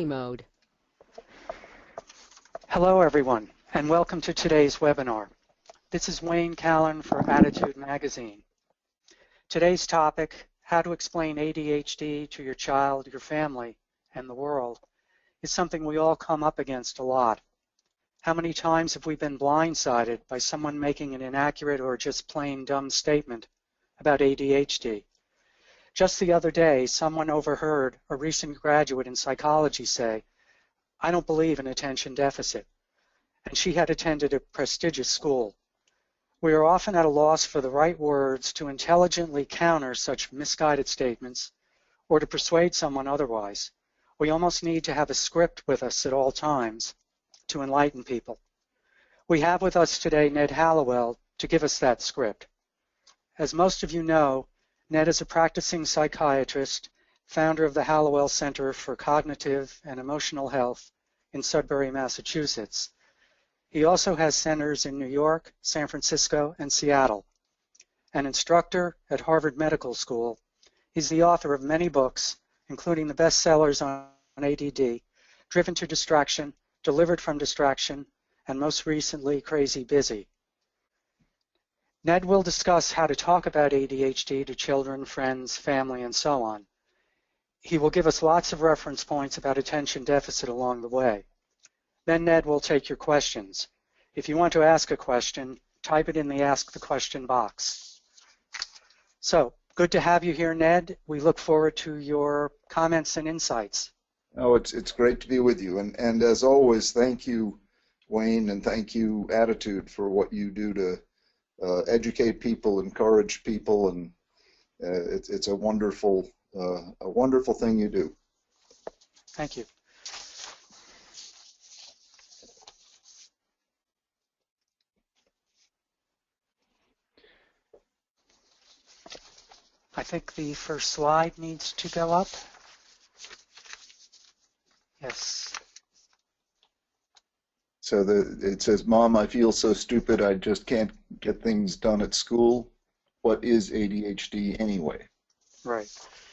mode. Hello everyone, and welcome to today's webinar. This is Wayne Callan for Attitude Magazine. Today's topic, how to explain ADHD to your child, your family, and the world, is something we all come up against a lot. How many times have we been blindsided by someone making an inaccurate or just plain dumb statement about ADHD? Just the other day, someone overheard a recent graduate in psychology say, "I don't believe in attention deficit," and she had attended a prestigious school. We are often at a loss for the right words to intelligently counter such misguided statements or to persuade someone otherwise. We almost need to have a script with us at all times to enlighten people. We have with us today Ned Hallowell to give us that script. As most of you know, Ned is a practicing psychiatrist, founder of the Hallowell Center for Cognitive and Emotional Health in Sudbury, Massachusetts. He also has centers in New York, San Francisco, and Seattle. An instructor at Harvard Medical School, he's the author of many books, including the bestsellers on ADD, Driven to Distraction, Delivered from Distraction, and most recently, Crazy Busy. Ned will discuss how to talk about ADHD to children, friends, family, and so on. He will give us lots of reference points about attention deficit along the way. Then Ned will take your questions. If you want to ask a question, type it in the Ask the Question box. So, good to have you here, Ned. We look forward to your comments and insights. Oh, it's great to be with you. And as always, thank you, Wayne, and thank you, Attitude, for what you do to educate people, encourage people, and it's a wonderful thing you do. Thank you. I think the first slide needs to go up. Yes. So it says, "Mom, I feel so stupid, I just can't get things done at school. What is ADHD anyway?" Right.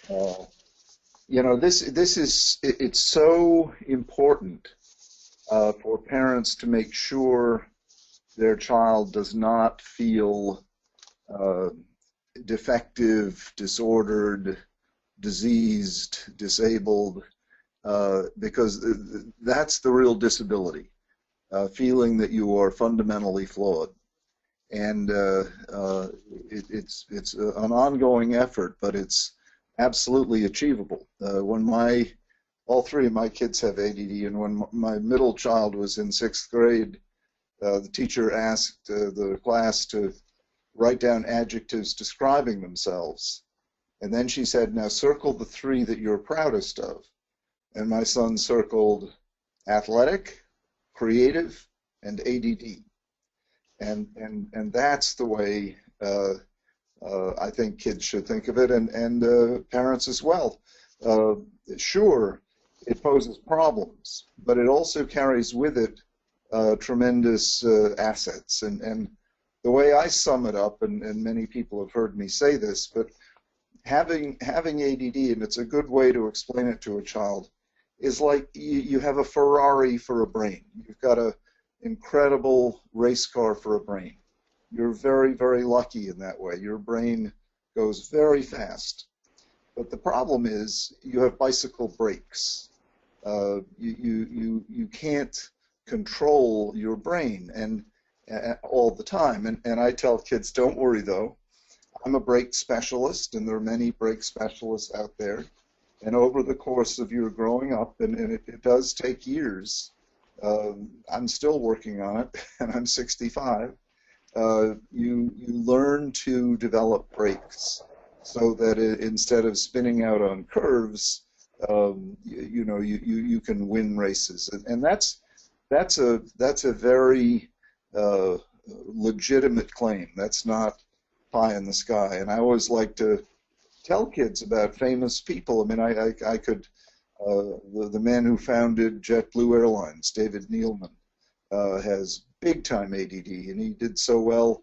You know, it's so important for parents to make sure their child does not feel defective, disordered, diseased, disabled, because that's the real disability. Feeling that you are fundamentally flawed, and it's an ongoing effort, but it's absolutely achievable. When all three of my kids have ADD, and when my middle child was in 6th grade, the teacher asked the class to write down adjectives describing themselves, and then she said, "Now circle the 3 that you're proudest of," and my son circled athletic, creative, and ADD, and that's the way I think kids should think of it, and parents as well. Sure, it poses problems, but it also carries with it tremendous assets, and the way I sum it up, and many people have heard me say this, but having ADD, and it's a good way to explain it to a child, is like you have a Ferrari for a brain. You've got an incredible race car for a brain. You're very, very lucky in that way. Your brain goes very fast. But the problem is you have bicycle brakes. You can't control your brain and all the time. And I tell kids, don't worry though. I'm a brake specialist, and there are many brake specialists out there. And over the course of your growing up, and it does take years, I'm still working on it, and I'm 65, you learn to develop brakes so that instead of spinning out on curves, you can win races. And that's a very legitimate claim. That's not pie in the sky. And I always like to tell kids about famous people. I mean, I could, the man who founded JetBlue Airlines, David Neeleman, has big-time ADD, and he did so well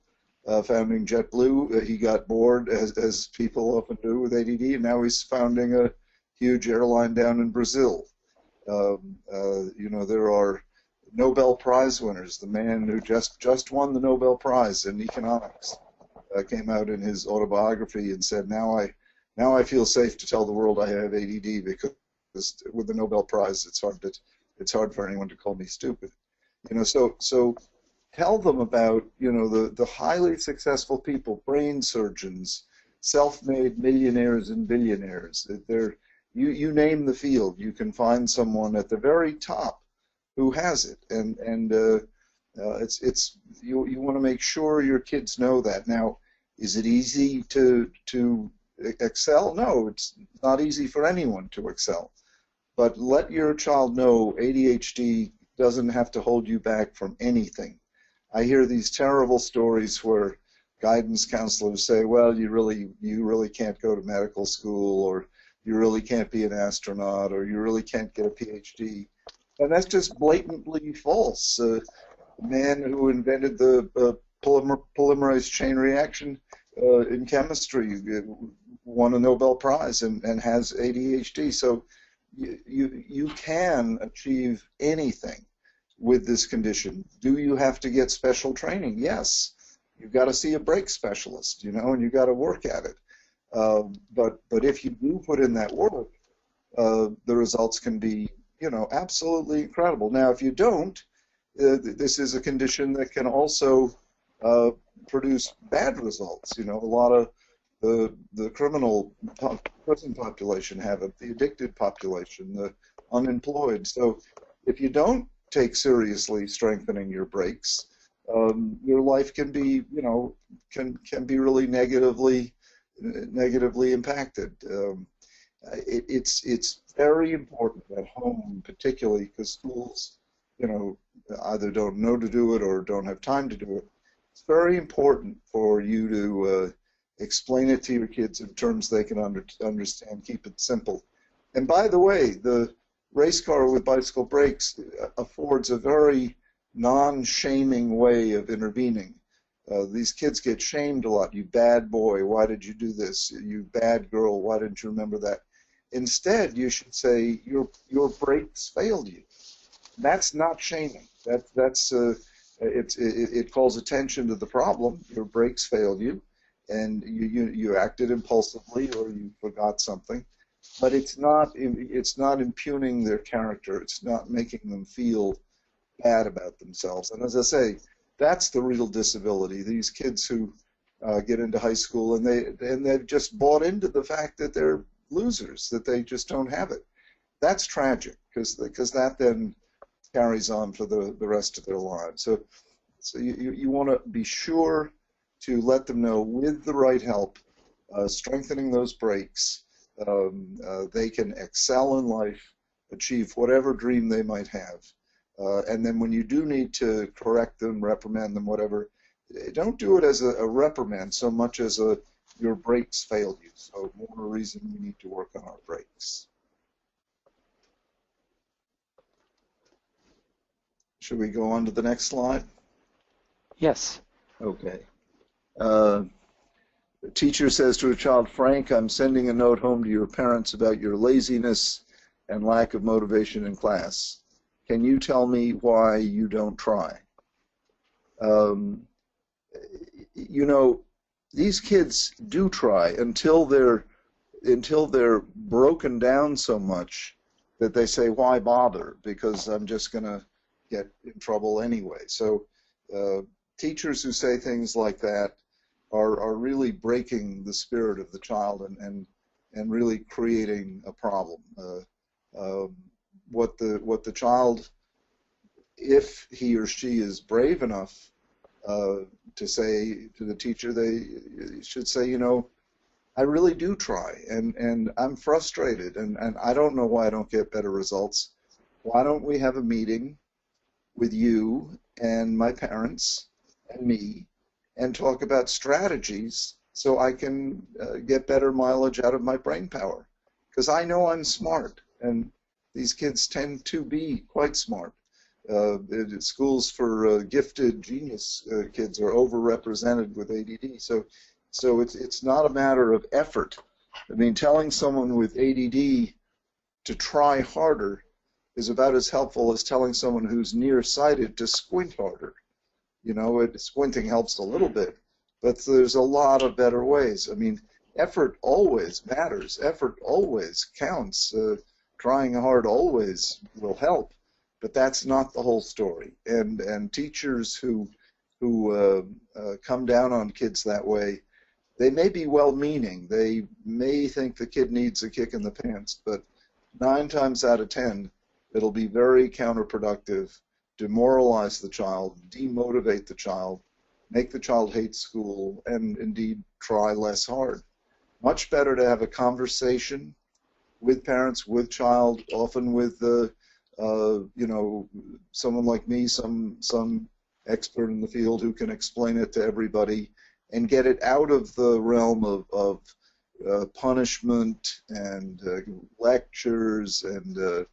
founding JetBlue. He got bored, as people often do with ADD, and now he's founding a huge airline down in Brazil. You know, there are Nobel Prize winners. The man who just won the Nobel Prize in economics came out in his autobiography and said, now I feel safe to tell the world I have ADD, because with the Nobel Prize it's hard for anyone to call me stupid. You know, so tell them about, you know, the highly successful people, brain surgeons, self-made millionaires and billionaires. You name the field, you can find someone at the very top who has it, and you want to make sure your kids know that. Now, is it easy to excel? No, it's not easy for anyone to excel. But let your child know ADHD doesn't have to hold you back from anything. I hear these terrible stories where guidance counselors say, well, you really can't go to medical school, or you really can't be an astronaut, or you really can't get a PhD. And that's just blatantly false. The man who invented the polymerase chain reaction in chemistry won a Nobel Prize and has ADHD. So you can achieve anything with this condition. Do you have to get special training? Yes. You've got to see a break specialist, you know, and you've got to work at it. But if you do put in that work, the results can be, you know, absolutely incredible. Now, if you don't, this is a condition that can also produce bad results. You know, a lot of the criminal prison population have it, the addicted population, the unemployed. So if you don't take seriously strengthening your brakes, your life can be, you know, can be really negatively impacted. It's very important at home, particularly because schools, you know, either don't know to do it or don't have time to do it. It's very important for you to explain it to your kids in terms they can understand. Keep it simple. And by the way, the race car with bicycle brakes affords a very non-shaming way of intervening. These kids get shamed a lot. You bad boy, why did you do this? You bad girl, why didn't you remember that? Instead, you should say your brakes failed you. That's not shaming. It calls attention to the problem. Your brakes failed you, and you acted impulsively, or you forgot something. But it's not impugning their character. It's not making them feel bad about themselves. And as I say, that's the real disability. These kids who get into high school and they've just bought into the fact that they're losers, that they just don't have it. That's tragic, because that then carries on for the rest of their lives. So you want to be sure to let them know, with the right help, strengthening those brakes, they can excel in life, achieve whatever dream they might have. And then when you do need to correct them, reprimand them, whatever, don't do it as a reprimand so much as your brakes failed you. So more reason we need to work on our brakes. Should we go on to the next slide? Yes. Okay. The teacher says to a child, Frank, I'm sending a note home to your parents about your laziness and lack of motivation in class. Can you tell me why you don't try? You know, these kids do try until they're broken down so much that they say, why bother? Because I'm just going to get in trouble anyway. So teachers who say things like that are really breaking the spirit of the child and really creating a problem. What the child, if he or she is brave enough to say to the teacher, they should say, you know, I really do try, and I'm frustrated, and I don't know why I don't get better results. Why don't we have a meeting with you and my parents and me and talk about strategies so I can get better mileage out of my brain power? Because I know I'm smart, and these kids tend to be quite smart. Schools for gifted genius kids are overrepresented with ADD. So it's not a matter of effort. I mean, telling someone with ADD to try harder is about as helpful as telling someone who's nearsighted to squint harder. You know, squinting helps a little bit, but there's a lot of better ways. I mean, effort always matters. Effort always counts. Trying hard always will help, but that's not the whole story. And teachers who come down on kids that way, they may be well-meaning. They may think the kid needs a kick in the pants, but 9 times out of 10, it'll be very counterproductive, demoralize the child, demotivate the child, make the child hate school, and indeed try less hard. Much better to have a conversation with parents, with child, often with you know, someone like me, some expert in the field who can explain it to everybody and get it out of the realm of punishment and lectures and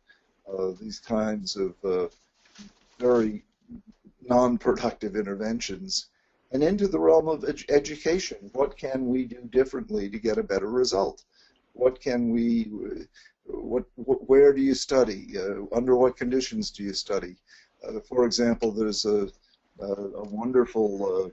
these kinds of very non-productive interventions, and into the realm of education. What can we do differently to get a better result? What can we, where do you study? Under what conditions do you study? For example, there's a wonderful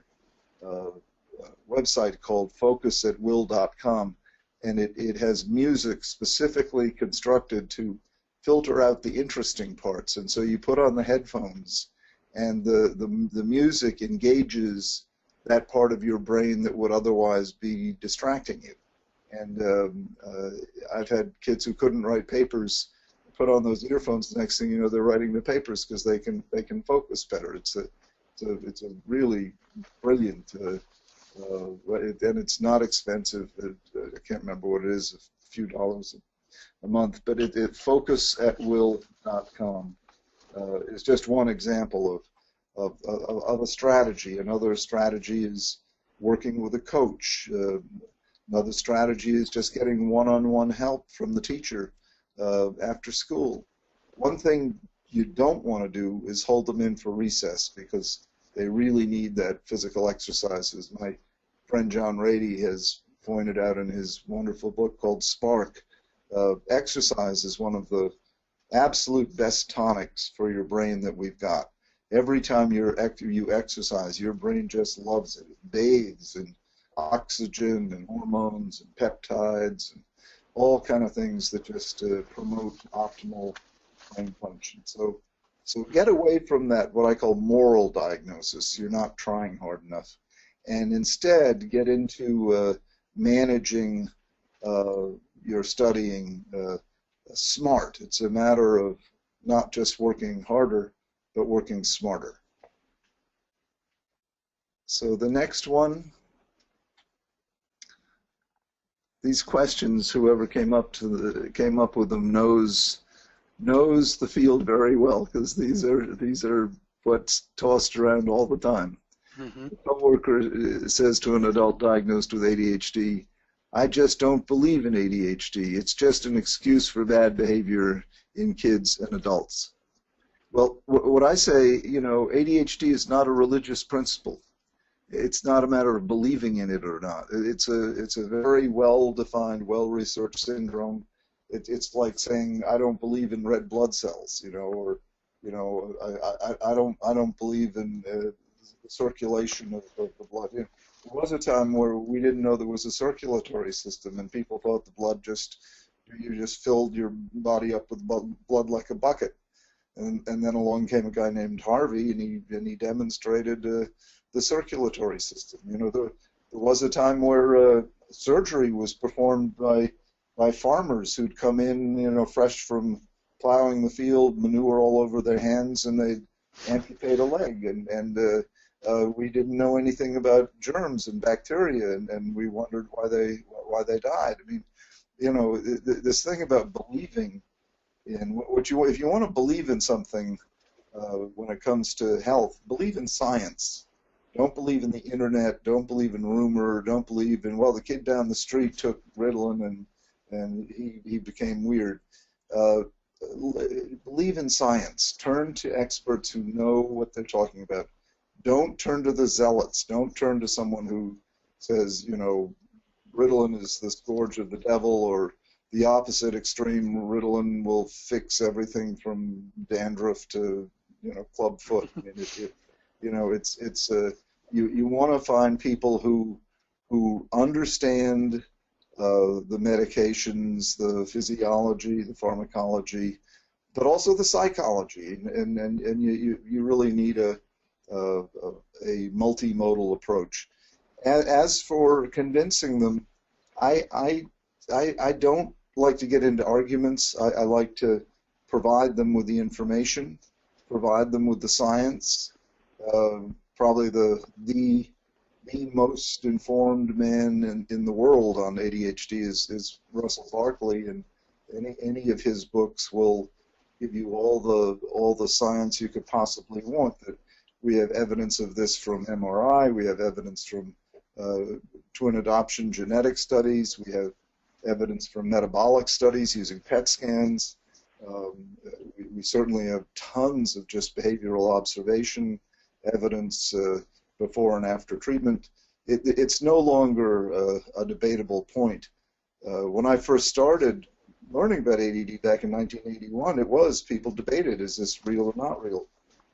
website called focusatwill.com, and it has music specifically constructed to filter out the interesting parts. And so you put on the headphones, and the music engages that part of your brain that would otherwise be distracting you. And I've had kids who couldn't write papers put on those earphones. The next thing you know, they're writing the papers because they can focus better. It's a really brilliant, and it's not expensive. I can't remember what it is, a few dollars a month. But focusatwill.com is just one example of a strategy. Another strategy is working with a coach. Another strategy is just getting one-on-one help from the teacher after school. One thing you don't want to do is hold them in for recess, because they really need that physical exercise. As my friend John Rady has pointed out in his wonderful book called Spark, exercise is one of the absolute best tonics for your brain that we've got. Every time you exercise, your brain just loves it. It bathes in oxygen and hormones and peptides and all kind of things that just promote optimal brain function. So get away from that, what I call moral diagnosis. You're not trying hard enough. And instead get into managing your studying smart. It's a matter of not just working harder, but working smarter. So the next one, these questions, whoever came up with them knows the field very well, because these are what's tossed around all the time. Mm-hmm. A coworker says to an adult diagnosed with ADHD, "I just don't believe in ADHD. It's just an excuse for bad behavior in kids and adults." Well, what I say, you know, ADHD is not a religious principle. It's not a matter of believing in it or not. It's a very well-defined, well-researched syndrome. It's like saying I don't believe in red blood cells, you know, or you know, I don't believe in the circulation of the blood. You know, there was a time where we didn't know there was a circulatory system, and people thought the blood you just filled your body up with blood like a bucket. And then along came a guy named Harvey, and he demonstrated the circulatory system. You know, there was a time where surgery was performed by farmers who'd come in, you know, fresh from plowing the field, manure all over their hands, and they'd amputate a leg. And we didn't know anything about germs and bacteria, and we wondered why they died. I mean, you know, this thing about believing in if you want to believe in something when it comes to health, believe in science. Don't believe in the internet. Don't believe in rumor. Don't believe in, well, the kid down the street took Ritalin and he became weird. Believe in science. Turn to experts who know what they're talking about. Don't turn to the zealots. Don't turn to someone who says, you know, Ritalin is the scourge of the devil, or the opposite extreme, Ritalin will fix everything from dandruff to, club foot. I mean, you want to find people who understand the medications, the physiology, the pharmacology, but also the psychology, and you really need a multimodal approach. As for convincing them, I don't like to get into arguments. I like to provide them with the information, provide them with the science. Probably the most informed man in the world on ADHD is Russell Barkley, and any of his books will give you all the science you could possibly want. That we have evidence of this from MRI, we have evidence from twin adoption genetic studies, we have evidence from metabolic studies using PET scans. We certainly have tons of just behavioral observation evidence before and after treatment. It's no longer a debatable point. When I first started learning about ADD back in 1981, it was, people debated, is this real or not real?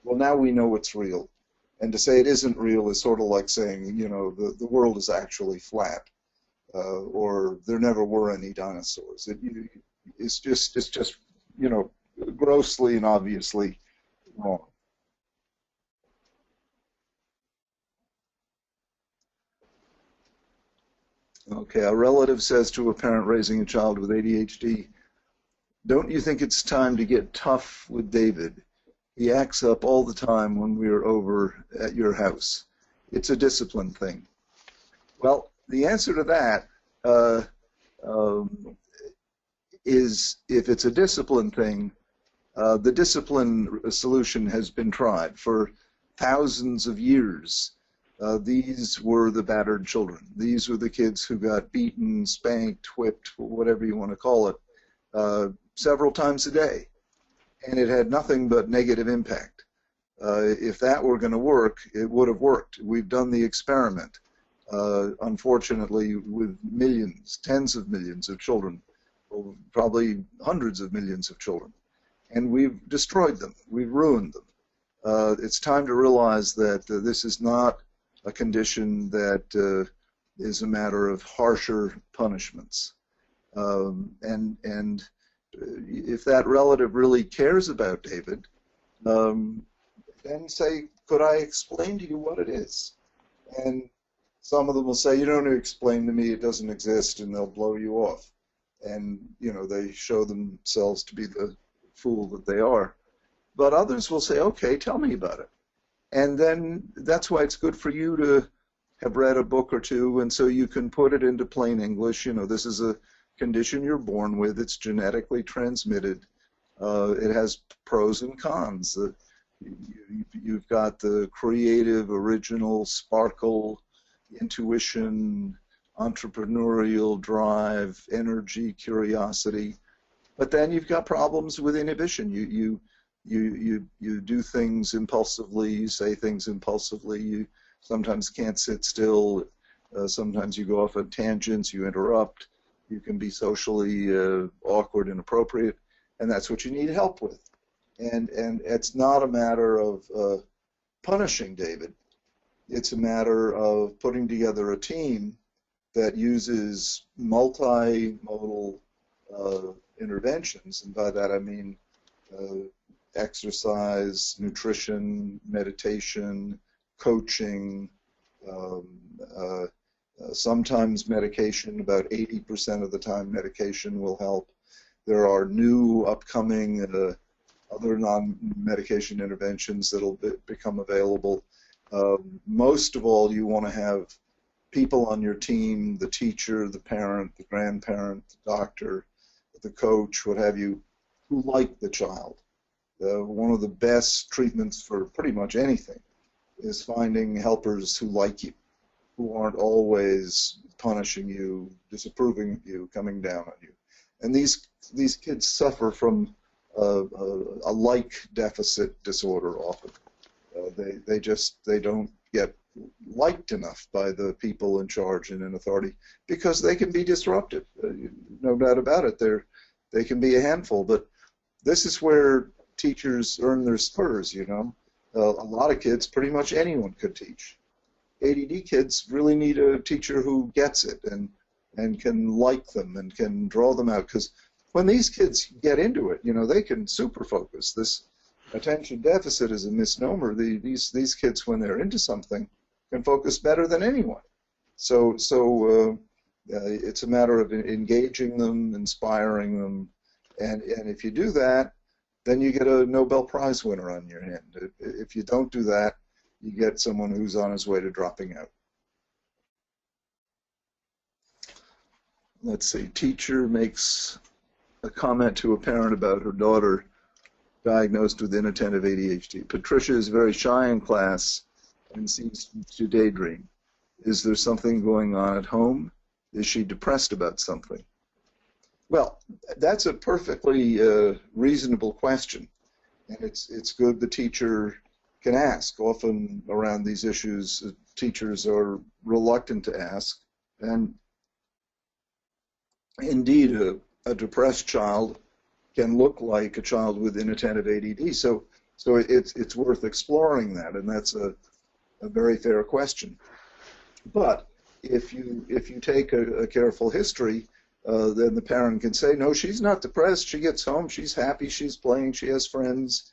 Well, now we know it's real. And to say it isn't real is sort of like saying, the world is actually flat, or there never were any dinosaurs. It's just grossly and obviously wrong. Okay, a relative says to a parent raising a child with ADHD, "Don't you think it's time to get tough with David? He acts up all the time when we're over at your house. It's a discipline thing." Well, the answer to that is, if it's a discipline thing, the discipline solution has been tried for thousands of years. These were the battered children. These were the kids who got beaten, spanked, whipped, whatever you want to call it, several times a day. And it had nothing but negative impact. If that were going to work, it would have worked. We've done the experiment, unfortunately, with millions, tens of millions of children, probably hundreds of millions of children. And we've destroyed them. We've ruined them. It's time to realize that this is not a condition that is a matter of harsher punishments. And if that relative really cares about David, then say, could I explain to you what it is? And some of them will say, you don't need to explain to me, it doesn't exist, and they'll blow you off. And, they show themselves to be the fool that they are. But others will say, okay, tell me about it. And then that's why it's good for you to have read a book or two, and so you can put it into plain English. This is a condition you're born with. It's genetically transmitted. It has pros and cons. You've got the creative, original, sparkle, intuition, entrepreneurial drive, energy, curiosity. But then you've got problems with inhibition. You do things impulsively, you say things impulsively, you sometimes can't sit still, sometimes you go off on tangents, you interrupt, you can be socially awkward, inappropriate, and that's what you need help with. And it's not a matter of punishing David. It's a matter of putting together a team that uses multimodal interventions, and by that I mean exercise, nutrition, meditation, coaching, sometimes medication. About 80% of the time medication will help. There are new upcoming other non-medication interventions that will become available. Most of all, you want to have people on your team, the teacher, the parent, the grandparent, the doctor, the coach, what have you, who like the child. One of the best treatments for pretty much anything is finding helpers who like you, who aren't always punishing you, disapproving of you, coming down on you. And these kids suffer from a like deficit disorder often. They don't get liked enough by the people in charge and in authority because they can be disruptive. no doubt about it. They can be a handful, but this is where teachers earn their spurs, you know. A lot of kids, pretty much anyone could teach. ADD kids really need a teacher who gets it and can like them and can draw them out, because when these kids get into it, you know, they can super focus. This attention deficit is a misnomer. These kids, when they're into something, can focus better than anyone. So it's a matter of engaging them, inspiring them, and if you do that, then you get a Nobel Prize winner on your hand. If you don't do that, you get someone who's on his way to dropping out. Let's see, teacher makes a comment to a parent about her daughter diagnosed with inattentive ADHD. Patricia is very shy in class and seems to daydream. Is there something going on at home? Is she depressed about something? Well, that's a perfectly reasonable question, and it's good the teacher can ask. Often around these issues, teachers are reluctant to ask, and indeed, a depressed child can look like a child with inattentive ADD. So it's worth exploring that, and that's a very fair question. But if you take a careful history, then the parent can say, no, she's not depressed. She gets home, she's happy, she's playing, she has friends.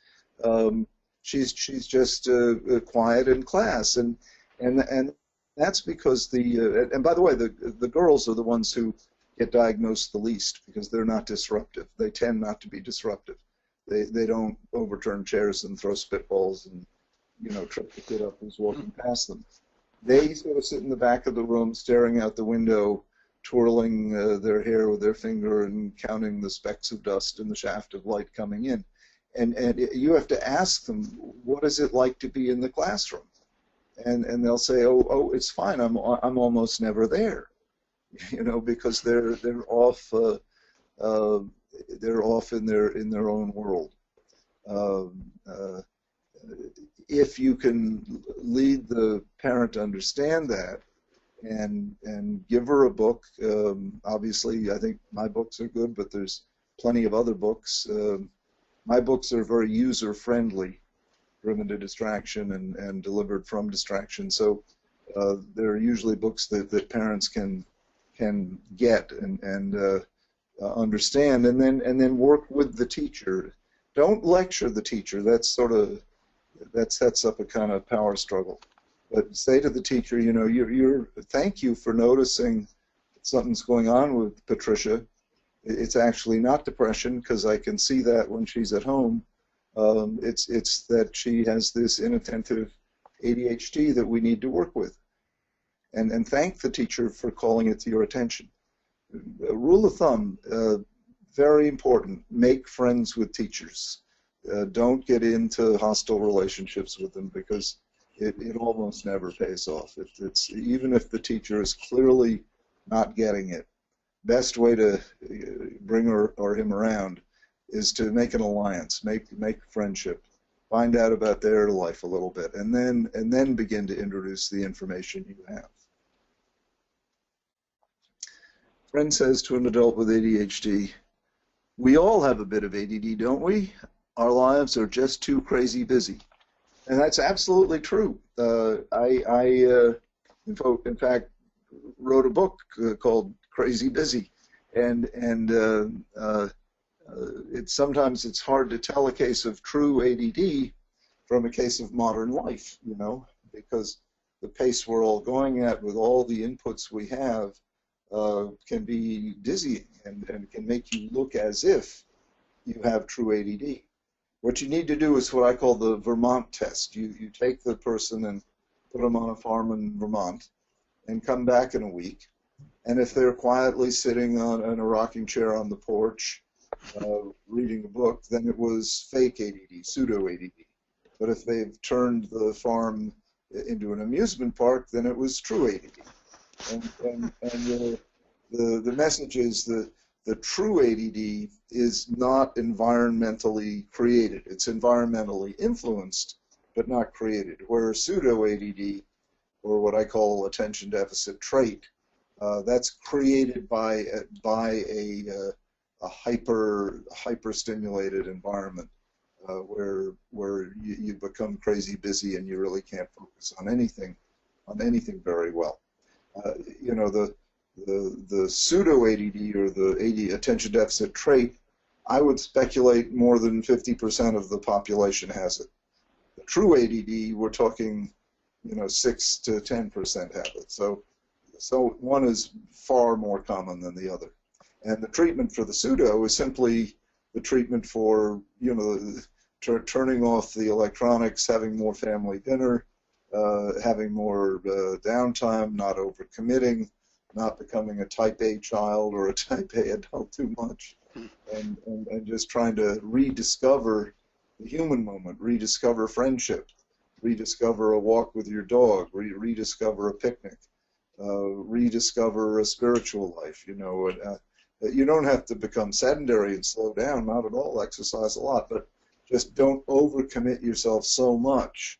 She's just quiet in class, and that's because and by the way, the girls are the ones who get diagnosed the least because they're not disruptive. They tend not to be disruptive. They don't overturn chairs and throw spitballs and, you know, trip the kid up who's walking past them. They sort of sit in the back of the room staring out the window, twirling their hair with their finger and counting the specks of dust in the shaft of light coming in. And you have to ask them, what is it like to be in the classroom? And they'll say, oh, it's fine. I'm almost never there, you know, because they're off in their own world. If you can lead the parent to understand that and give her a book, obviously I think my books are good, but there's plenty of other books. My books are very user-friendly, driven to distraction and delivered from distraction. So they're usually books that parents can get and understand, and then work with the teacher. Don't lecture the teacher. That sets up a kind of power struggle. But say to the teacher, you know, thank you for noticing something's going on with Patricia. It's actually not depression, because I can see that when she's at home. It's that she has this inattentive ADHD that we need to work with. And thank the teacher for calling it to your attention. A rule of thumb, very important, make friends with teachers. Don't get into hostile relationships with them, because it almost never pays off. Even if the teacher is clearly not getting it, best way to bring her or him around is to make an alliance, make friendship, find out about their life a little bit, and then begin to introduce the information you have. Friend says to an adult with ADHD, we all have a bit of ADD, don't we? Our lives are just too crazy busy. And that's absolutely true. I in fact, wrote a book called Crazy Busy, and sometimes it's hard to tell a case of true ADD from a case of modern life, you know, because the pace we're all going at with all the inputs we have can be dizzying and can make you look as if you have true ADD. What you need to do is what I call the Vermont test. You take the person and put them on a farm in Vermont and come back in a week, and if they're quietly sitting in a rocking chair on the porch reading a book, then it was fake ADD, pseudo ADD. But if they've turned the farm into an amusement park, then it was true ADD. And the message is that the true ADD is not environmentally created. It's environmentally influenced, but not created. Where pseudo ADD, or what I call attention deficit trait, That's created by a hyper stimulated environment where you become crazy busy and you really can't focus on anything very well. You know, the pseudo ADD or the attention deficit trait, I would speculate more than 50% of the population has it. The true ADD, we're talking, you know, 6 to 10% have it. So one is far more common than the other. And the treatment for the pseudo is simply the treatment for, you know, turning off the electronics, having more family dinner, having more downtime, not overcommitting, not becoming a type A child or a type A adult too much, and just trying to rediscover the human moment, rediscover friendship, rediscover a walk with your dog, rediscover a picnic, rediscover a spiritual life. You know, you don't have to become sedentary and slow down, not at all. Exercise a lot, but just don't overcommit yourself so much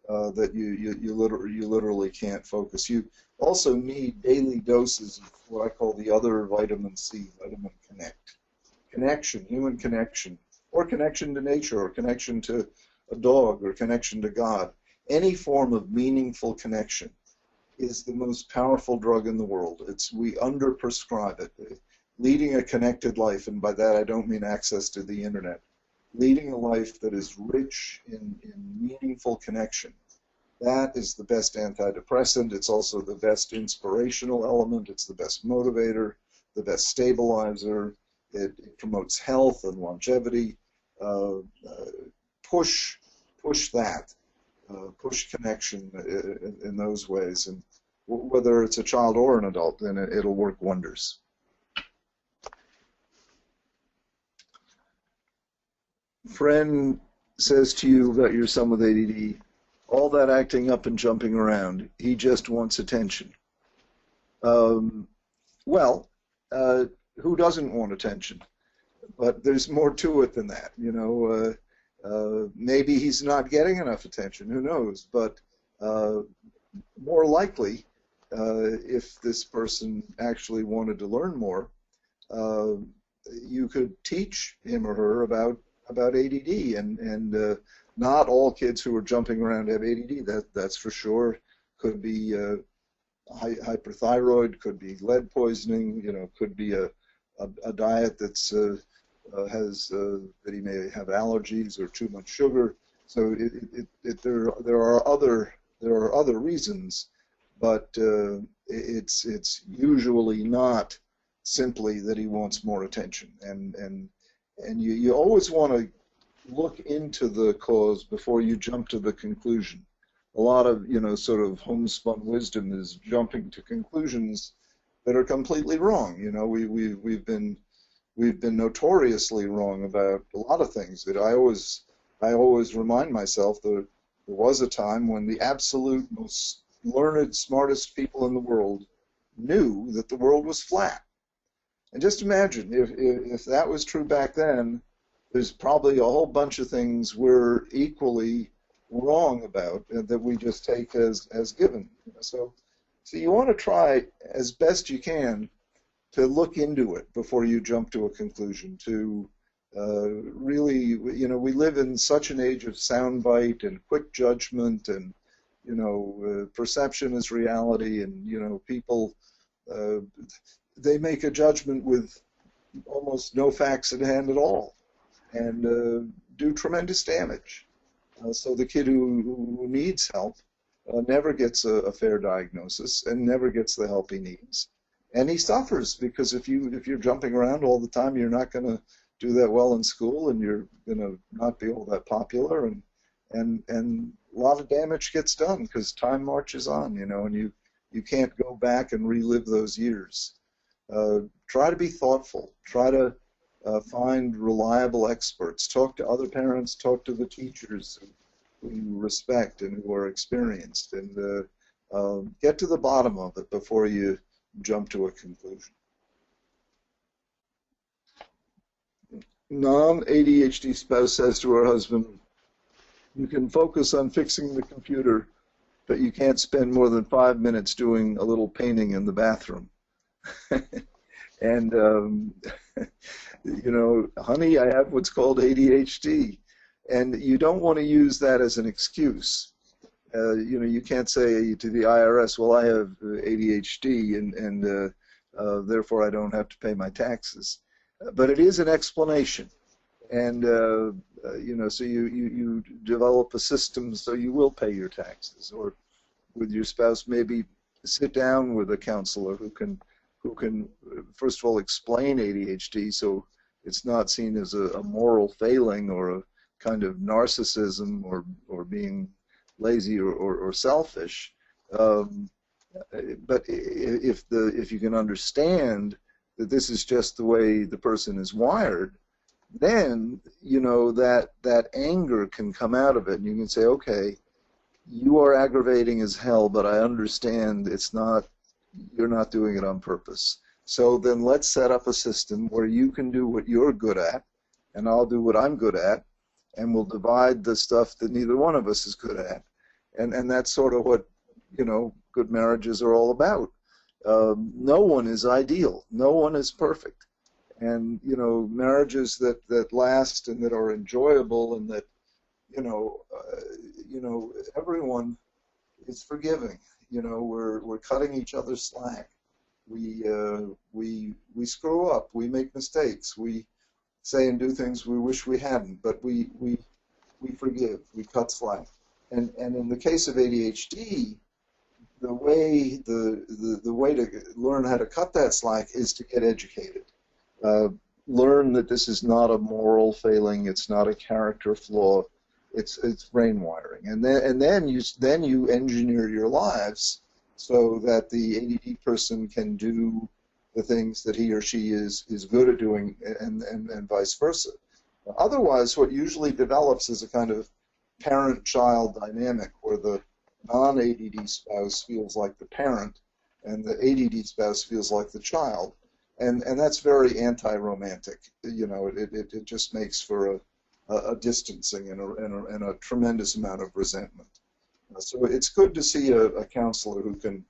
that you literally can't focus. You also need daily doses of what I call the other vitamin C, vitamin connection, human connection, or connection to nature, or connection to a dog, or connection to God. Any form of meaningful connection is the most powerful drug in the world. We underprescribe it. Leading a connected life, and by that I don't mean access to the internet, leading a life that is rich in meaningful connection, that is the best antidepressant. It's also the best inspirational element. It's the best motivator, the best stabilizer. It promotes health and longevity. Push that. Push connection in those ways. And whether it's a child or an adult, then it'll work wonders. Friend says to you about your son with ADD, all that acting up and jumping around, he just wants attention. Well, who doesn't want attention? But there's more to it than that. You know, maybe he's not getting enough attention. Who knows? But more likely, if this person actually wanted to learn more, you could teach him or her about ADD, and not all kids who are jumping around have ADD. That's for sure. Could be hyperthyroid, could be lead poisoning. You know, could be a diet that's that he may have allergies or too much sugar. So there are other reasons, but it's usually not simply that he wants more attention. And you always want to look into the cause before you jump to the conclusion. A lot of, you know, sort of homespun wisdom is jumping to conclusions that are completely wrong. You know, we've been notoriously wrong about a lot of things. That I always remind myself that there was a time when the absolute most learned, smartest people in the world knew that the world was flat. And just imagine, if that was true back then, there's probably a whole bunch of things we're equally wrong about that we just take as given. So you want to try as best you can to look into it before you jump to a conclusion, to really, you know, we live in such an age of soundbite and quick judgment, and, you know, perception is reality, and, you know, people, they make a judgment with almost no facts at hand at all, and do tremendous damage. So the kid who needs help never gets a fair diagnosis and never gets the help he needs, and he suffers, because if you're jumping around all the time, you're not going to do that well in school, and you're going to not be all that popular, and a lot of damage gets done because time marches on, you know, and you can't go back and relive those years. Try to be thoughtful. Try to find reliable experts. Talk to other parents. Talk to the teachers who you respect and who are experienced, and get to the bottom of it before you jump to a conclusion. Non-ADHD spouse says to her husband, "You can focus on fixing the computer, but you can't spend more than 5 minutes doing a little painting in the bathroom." And, you know, honey, I have what's called ADHD. And you don't want to use that as an excuse. You know, you can't say to the IRS, well, I have ADHD and therefore I don't have to pay my taxes. But it is an explanation. And, you know, so you develop a system so you will pay your taxes. Or with your spouse, maybe sit down with a counselor who can first of all explain ADHD so it's not seen as a moral failing or a kind of narcissism or being lazy or selfish. But if you can understand that this is just the way the person is wired, then you know that anger can come out of it, and you can say, okay, you are aggravating as hell, but I understand you're not doing it on purpose. So then let's set up a system where you can do what you're good at, and I'll do what I'm good at, and we'll divide the stuff that neither one of us is good at. And that's sort of what, you know, good marriages are all about. No one is ideal. No one is perfect. And, you know, marriages that last and that are enjoyable and that, you know, everyone is forgiving. You know, we're cutting each other slack. We screw up. We make mistakes. We say and do things we wish we hadn't, but we forgive. We cut slack. And in the case of ADHD, the way to learn how to cut that slack is to get educated. Learn that this is not a moral failing. It's not a character flaw. It's brain wiring. And then you engineer your lives so that the ADD person can do the things that he or she is good at doing, and vice versa. Otherwise, what usually develops is a kind of parent-child dynamic where the non-ADD spouse feels like the parent and the ADD spouse feels like the child. And that's very anti-romantic. You know, it just makes for a distancing and a tremendous amount of resentment. So it's good to see a counselor who can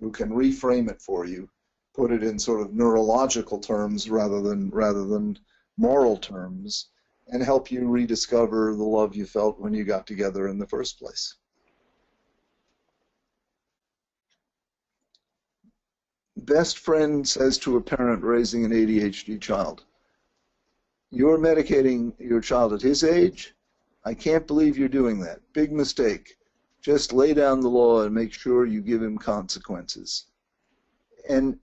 reframe it for you, put it in sort of neurological terms rather than moral terms, and help you rediscover the love you felt when you got together in the first place. Best friend says to a parent raising an ADHD child, "You're medicating your child at his age? I can't believe you're doing that. Big mistake. Just lay down the law and make sure you give him consequences." And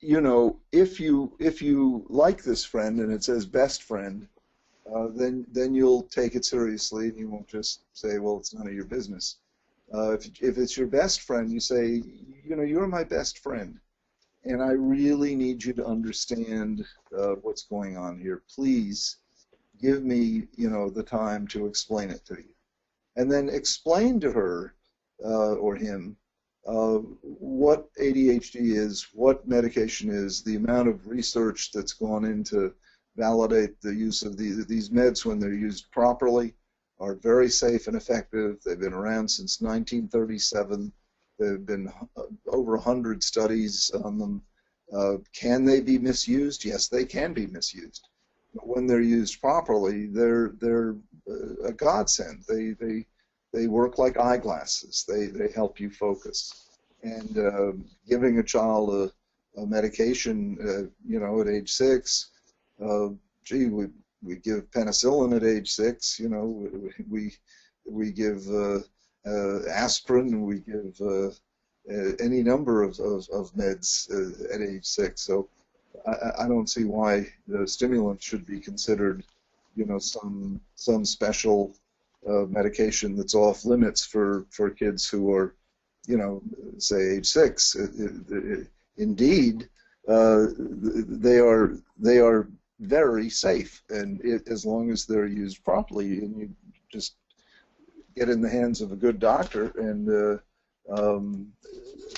you know, if you like this friend and it says best friend, then you'll take it seriously and you won't just say, well, it's none of your business. If it's your best friend, you say, you know, you're my best friend, and I really need you to understand what's going on here. Please give me, you know, the time to explain it to you. And then explain to her or him what ADHD is, what medication is, the amount of research that's gone into validate the use of these meds when they're used properly are very safe and effective. They've been around since 1937. There have been over 100 studies on them. Can they be misused? Yes, they can be misused. But when they're used properly, they're a godsend. They work like eyeglasses. They help you focus. And giving a child a medication, you know, at age 6, gee, we give penicillin at age 6. You know, we give aspirin. We give any number of meds at age 6. So I don't see why the stimulant should be considered, you know, some special medication that's off limits for kids who are, you know, say age 6. Indeed, they are very safe, and as long as they're used properly, and you just get in the hands of a good doctor, and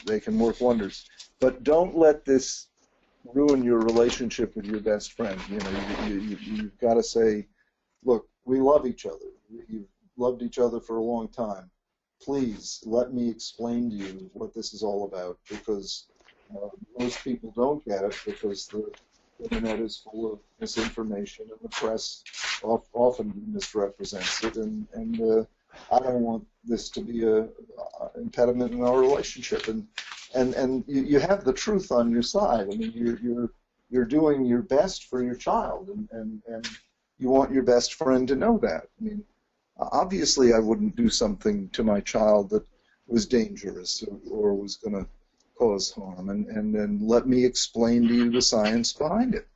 they can work wonders. But don't let this ruin your relationship with your best friend. You know, you've got to say, look, we love each other. You've loved each other for a long time. Please let me explain to you what this is all about, because Most people don't get it because the internet is full of misinformation, and the press often misrepresents it. And I don't want this to be a impediment in our relationship. And you have the truth on your side. I mean, you're doing your best for your child, and you want your best friend to know that. I mean, obviously, I wouldn't do something to my child that was dangerous or was going to cause harm, and then let me explain to you the science behind it.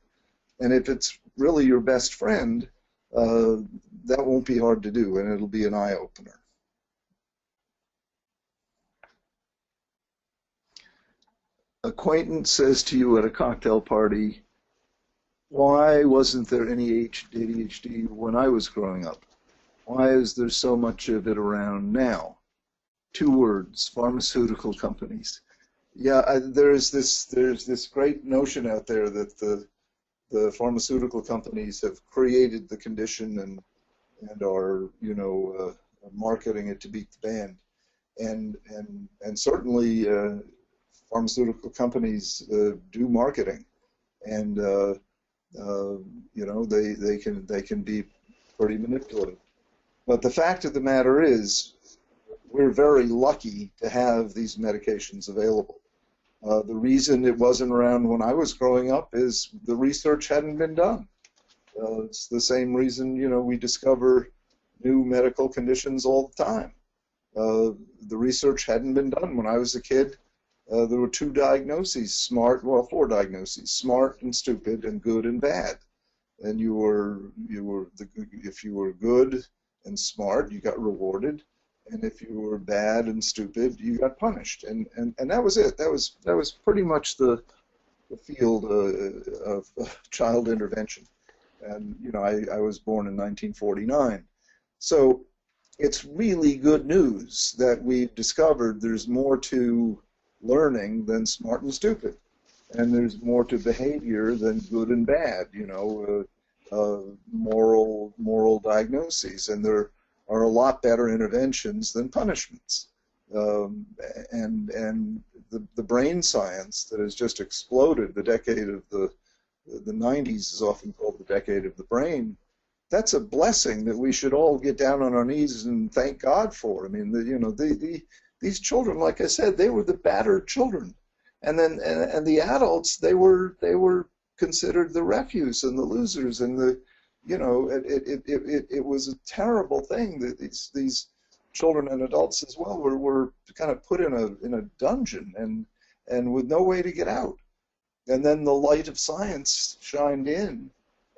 And if it's really your best friend, that won't be hard to do, and it'll be an eye-opener. Acquaintance says to you at a cocktail party, why wasn't there any ADHD when I was growing up? Why is there so much of it around now? 2 words, pharmaceutical companies. Yeah, there's this great notion out there that the pharmaceutical companies have created the condition and are, you know, marketing it to beat the band. And certainly pharmaceutical companies do marketing, and you know, they can be pretty manipulative. But the fact of the matter is, we're very lucky to have these medications available. The reason it wasn't around when I was growing up is the research hadn't been done. It's the same reason, you know, we discover new medical conditions all the time. The research hadn't been done. When I was a kid, there were 2 diagnoses, 4 diagnoses, smart and stupid, and good and bad. And if you were good and smart, you got rewarded, and if you were bad and stupid, you got punished. And that was it. That was pretty much the field of child intervention. And you know, I was born in 1949, so it's really good news that we've discovered there's more to learning than smart and stupid, and there's more to behavior than good and bad. You know, moral diagnoses, and there are a lot better interventions than punishments. And the brain science that has just exploded, the decade of the 90s is often called the decade of the brain. That's a blessing that we should all get down on our knees and thank God for. I mean, you know, these children, like I said, they were the battered children, and then and the adults, they were considered the refuse and the losers, and the, you know, it was a terrible thing that these children and adults as well were kind of put in a dungeon and with no way to get out. And then the light of science shined in,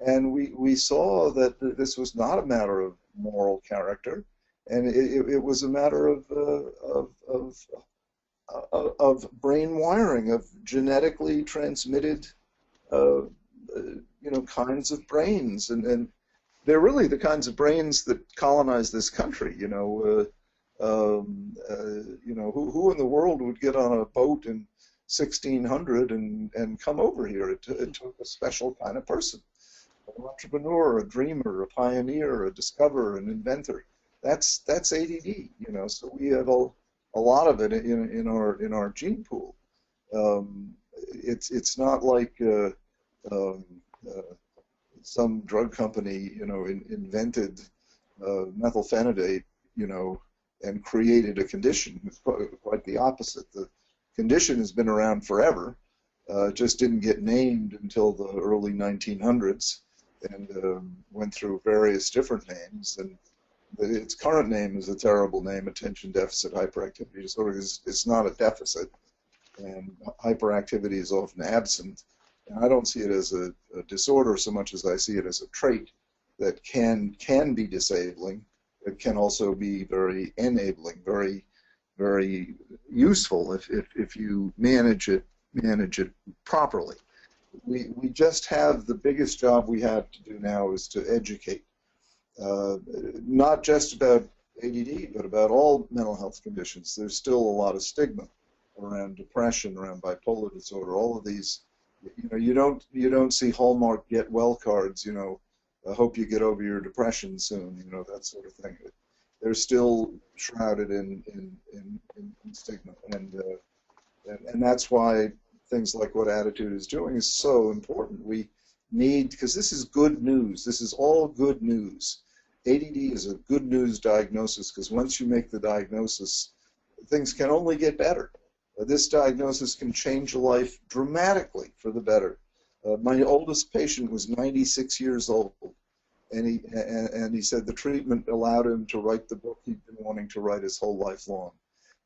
and we saw that this was not a matter of moral character, and it was a matter of brain wiring, of genetically transmitted you know, kinds of brains, and they're really the kinds of brains that colonize this country. You know, who in the world would get on a boat in 1600 and come over here? It took a special kind of person, an entrepreneur, a dreamer, a pioneer, a discoverer, an inventor. That's ADD. You know, so we have a lot of it in our gene pool. It's not like some drug company, you know, invented methylphenidate, you know, and created a condition. It's quite the opposite. The condition has been around forever, just didn't get named until the early 1900s, and went through various different names. And its current name is a terrible name, attention deficit hyperactivity disorder. It's not a deficit, and hyperactivity is often absent. And I don't see it as a disorder so much as I see it as a trait that can be disabling. It can also be very enabling, very useful if you manage it properly. We just have the biggest job we have to do now is to educate, not just about ADD, but about all mental health conditions. There's still a lot of stigma around depression, around bipolar disorder, all of these. You know, you don't see Hallmark get well cards, you know, I hope you get over your depression soon, you know, that sort of thing. They're still shrouded in stigma, and that's why things like what Attitude is doing is so important. We need, because this is good news. This is all good news. ADD is a good news diagnosis because once you make the diagnosis, things can only get better. This diagnosis can change a life dramatically for the better. My oldest patient was 96 years old, and he said the treatment allowed him to write the book he'd been wanting to write his whole life long.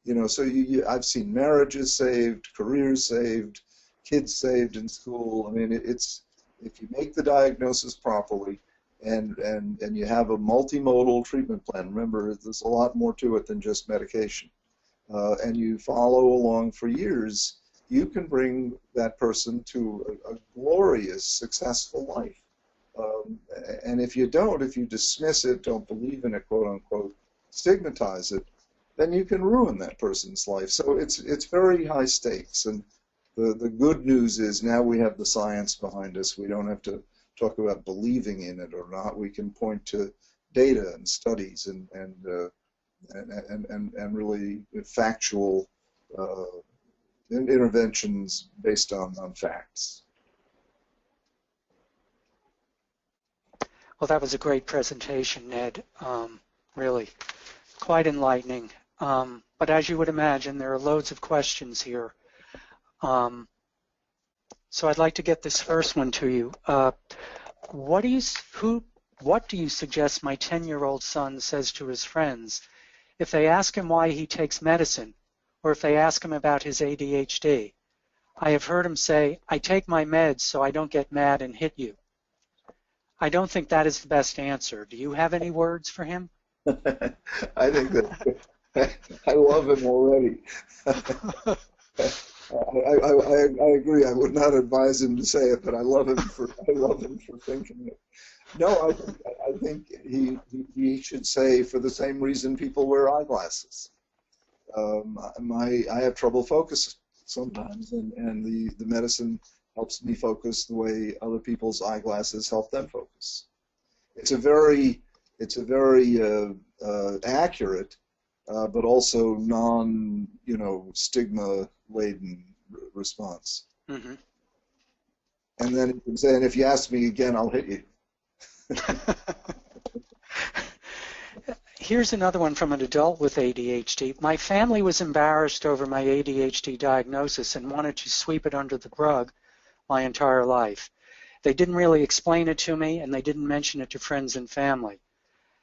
You know, so I've seen marriages saved, careers saved, kids saved in school. I mean, it's if you make the diagnosis properly, and you have a multimodal treatment plan. Remember, there's a lot more to it than just medication. And you follow along for years, you can bring that person to a glorious, successful life. And if you don't, if you dismiss it, don't believe in it, quote unquote, stigmatize it, then you can ruin that person's life. So it's very high stakes. And the good news is now we have the science behind us. We don't have to talk about believing in it or not. We can point to data and studies and really factual interventions based on facts. Well, that was a great presentation, Ned. Really, quite enlightening. But as you would imagine, there are loads of questions here. So I'd like to get this first one to you. What do you suggest my 10-year-old son says to his friends if they ask him why he takes medicine, or if they ask him about his ADHD? I have heard him say, "I take my meds so I don't get mad and hit you." I don't think that is the best answer. Do you have any words for him? I think that I love him already. I agree. I would not advise him to say it, but I love him for thinking it. No, I think he should say, for the same reason people wear eyeglasses. I have trouble focusing sometimes, and the medicine helps me focus the way other people's eyeglasses help them focus. It's a very accurate, but also stigma-laden response. Mm-hmm. And then he can say, and if you ask me again, I'll hit you. Here's another one from an adult with ADHD. My family was embarrassed over my ADHD diagnosis and wanted to sweep it under the rug my entire life. They didn't really explain it to me, and they didn't mention it to friends and family.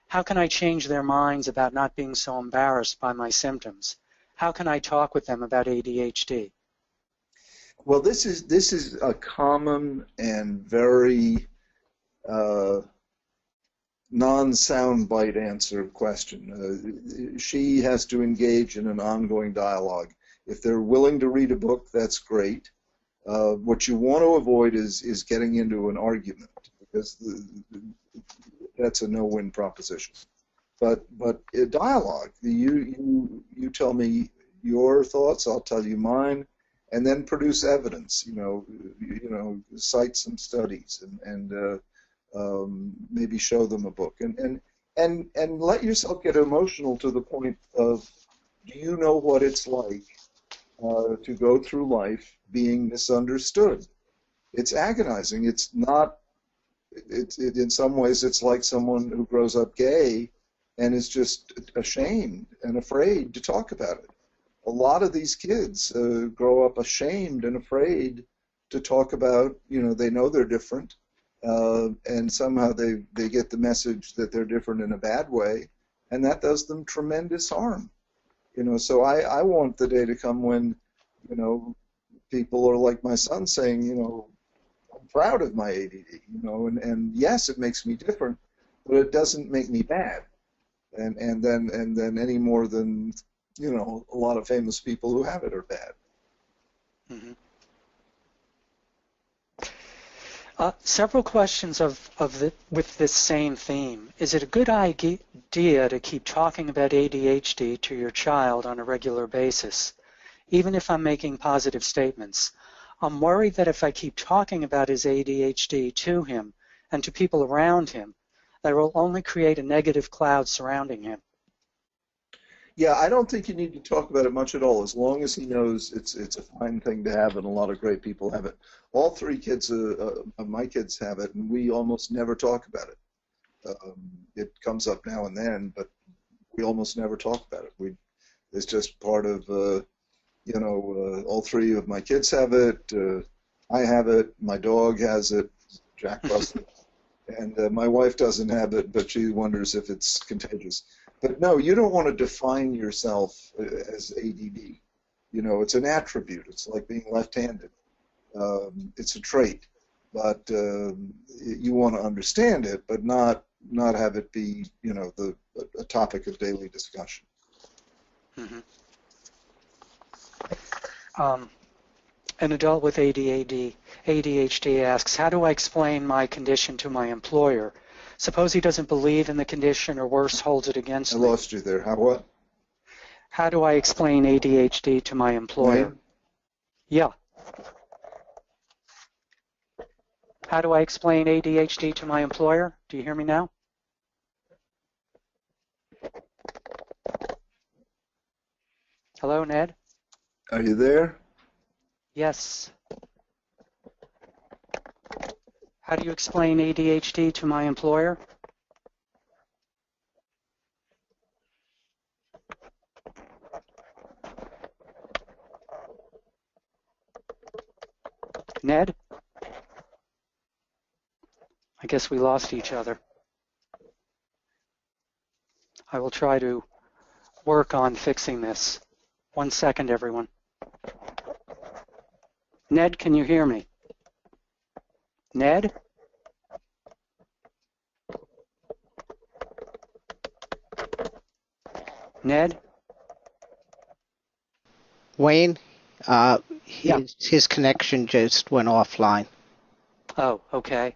How can I change their minds about not being so embarrassed by my symptoms? How can I talk with them about ADHD? Well, this is a common and very non-soundbite answer question. She has to engage in an ongoing dialogue. If they're willing to read a book, that's great. What you want to avoid is getting into an argument, because that's a no-win proposition. But a dialogue, you tell me your thoughts, I'll tell you mine, and then produce evidence. Cite some studies and maybe show them a book, and let yourself get emotional to the point of, do you know what it's like to go through life being misunderstood? It's agonizing. It's not. In some ways, it's like someone who grows up gay and is just ashamed and afraid to talk about it. A lot of these kids grow up ashamed and afraid to talk about, they know they're different, and somehow they get the message that they're different in a bad way, and that does them tremendous harm. So I want the day to come when, people are like my son saying, I'm proud of my ADD, and yes, it makes me different, but it doesn't make me bad. And then any more than, a lot of famous people who have it are bad. Mm-hmm. Several questions with this same theme. Is it a good idea to keep talking about ADHD to your child on a regular basis, even if I'm making positive statements? I'm worried that if I keep talking about his ADHD to him and to people around him, that will only create a negative cloud surrounding him. Yeah, I don't think you need to talk about it much at all, as long as he knows it's a fine thing to have, and a lot of great people have it. All three kids of my kids have it, and we almost never talk about it. It comes up now and then, but we almost never talk about it. It's just part of, all three of my kids have it. I have it. My dog has it. Jack Russell. And my wife doesn't have it, but she wonders if it's contagious. But no, you don't want to define yourself as ADD. It's an attribute. It's like being left-handed. It's a trait. But you want to understand it, but not have it be, a topic of daily discussion. Mm-hmm. An adult with ADHD asks, how do I explain my condition to my employer? Suppose he doesn't believe in the condition, or worse, holds it against me. I lost you there. How what? How do I explain ADHD to my employer? Wayne? Yeah. How do I explain ADHD to my employer? Do you hear me now? Hello, Ned? Are you there? Yes. How do you explain ADHD to my employer? Ned? I guess we lost each other. I will try to work on fixing this. 1 second, everyone. Ned, can you hear me? Ned? Ned? Wayne, his connection just went offline. Oh, okay.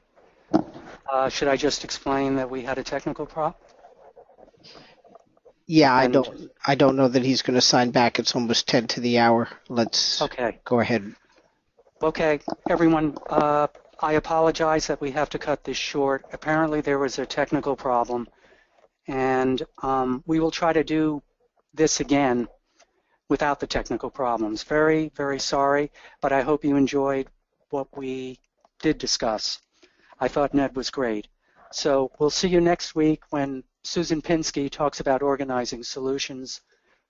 Should I just explain that we had a technical problem? Yeah, I don't know that he's going to sign back. It's almost 10 to the hour. Let's go ahead. Okay, everyone, I apologize that we have to cut this short. Apparently there was a technical problem, and we will try to do this again without the technical problems. Very, very sorry, but I hope you enjoyed what we did discuss. I thought Ned was great. So we'll see you next week when Susan Pinsky talks about organizing solutions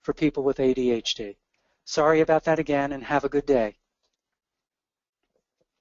for people with ADHD. Sorry about that again, and have a good day.